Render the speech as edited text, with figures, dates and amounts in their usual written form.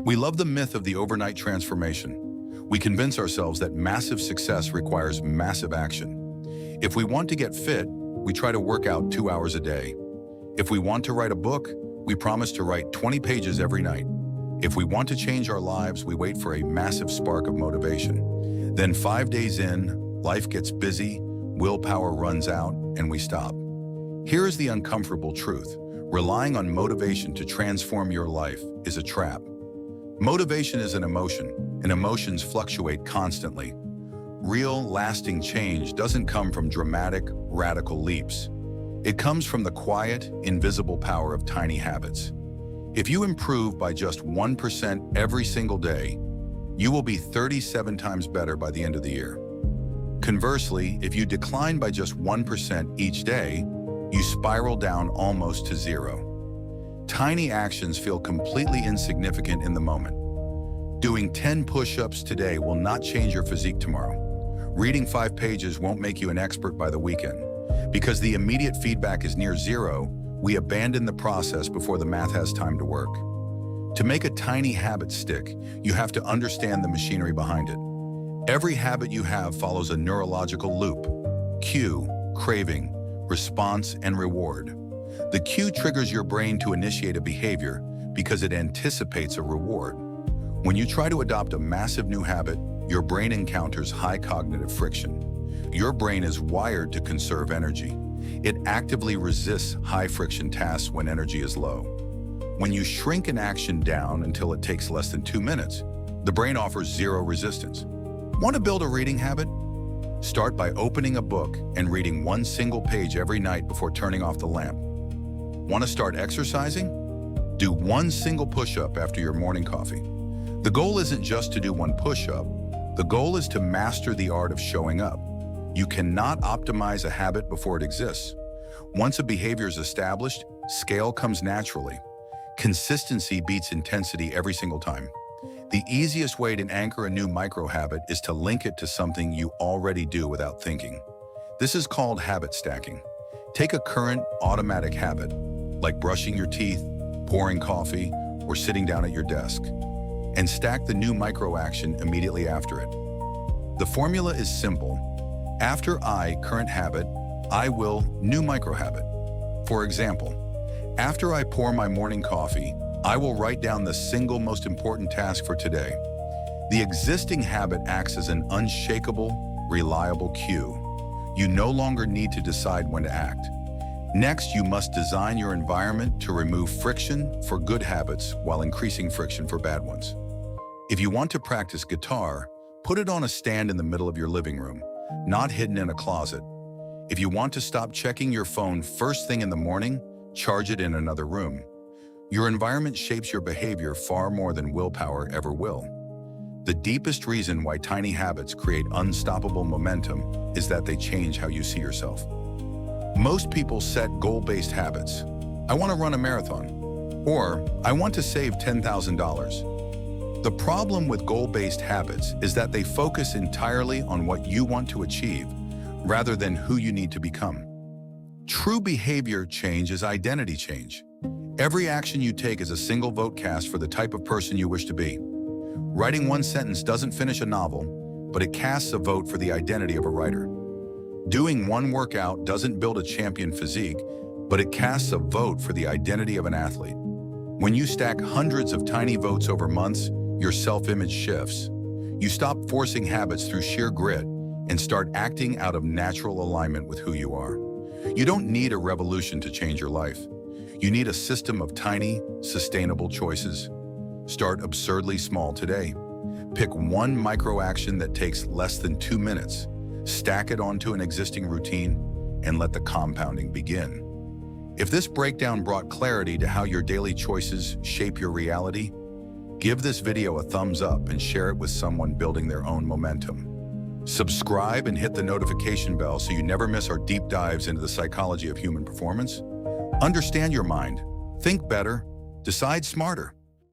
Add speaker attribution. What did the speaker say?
Speaker 1: We love the myth of the overnight transformation. We convince ourselves that massive success requires massive action. If we want to get fit, we try to work out 2 hours a day. If we want to write a book, we promise to write 20 pages every night. If we want to change our lives, we wait for a massive spark of motivation. Then 5 days in, life gets busy, willpower runs out, and we stop. Here is the uncomfortable truth. Relying on motivation to transform your life is a trap. Motivation is an emotion, and emotions fluctuate constantly. Real, lasting change doesn't come from dramatic, radical leaps. It comes from the quiet, invisible power of tiny habits. If you improve by just 1% every single day, you will be 37 times better by the end of the year. Conversely, if you decline by just 1% each day, you spiral down almost to zero. Tiny actions feel completely insignificant in the moment. Doing 10 push-ups today will not change your physique tomorrow. Reading 5 pages won't make you an expert by the weekend. Because the immediate feedback is near zero, we abandon the process before the math has time to work. To make a tiny habit stick, you have to understand the machinery behind it. Every habit you have follows a neurological loop: cue, craving, response, and reward. The cue triggers your brain to initiate a behavior because it anticipates a reward. When you try to adopt a massive new habit, your brain encounters high cognitive friction. Your brain is wired to conserve energy. It actively resists high-friction tasks when energy is low. When you shrink an action down until it takes less than 2 minutes, the brain offers zero resistance. Want to build a reading habit? Start by opening a book and reading 1 single page every night before turning off the lamp. Want to start exercising? Do 1 single push-up after your morning coffee. The goal isn't just to do 1 push-up. The goal is to master the art of showing up. You cannot optimize a habit before it exists. Once a behavior is established, scale comes naturally. Consistency beats intensity every single time. The easiest way to anchor a new micro-habit is to link it to something you already do without thinking. This is called habit stacking. Take a current automatic habit, like brushing your teeth, pouring coffee, or sitting down at your desk, and stack the new micro-action immediately after it. The formula is simple. After I, current habit, I will, new micro-habit. For example, after I pour my morning coffee, I will write down the single most important task for today. The existing habit acts as an unshakable, reliable cue. You no longer need to decide when to act. Next, you must design your environment to remove friction for good habits while increasing friction for bad ones. If you want to practice guitar, put it on a stand in the middle of your living room, not hidden in a closet. If you want to stop checking your phone first thing in the morning, charge it in another room. Your environment shapes your behavior far more than willpower ever will. The deepest reason why tiny habits create unstoppable momentum is that they change how you see yourself. Most people set goal-based habits. I want to run a marathon, or I want to save $10,000. The problem with goal-based habits is that they focus entirely on what you want to achieve, rather than who you need to become. True behavior change is identity change. Every action you take is a single vote cast for the type of person you wish to be. Writing 1 sentence doesn't finish a novel, but it casts a vote for the identity of a writer. Doing 1 workout doesn't build a champion physique, but it casts a vote for the identity of an athlete. When you stack hundreds of tiny votes over months, your self-image shifts. You stop forcing habits through sheer grit and start acting out of natural alignment with who you are. You don't need a revolution to change your life. You need a system of tiny, sustainable choices. Start absurdly small today. Pick 1 micro-action that takes less than 2 minutes. Stack it onto an existing routine and let the compounding begin. If this breakdown brought clarity to how your daily choices shape your reality, give this video a thumbs up and share it with someone building their own momentum. Subscribe and hit the notification bell so you never miss our deep dives into the psychology of human performance. Understand your mind, think better, decide smarter.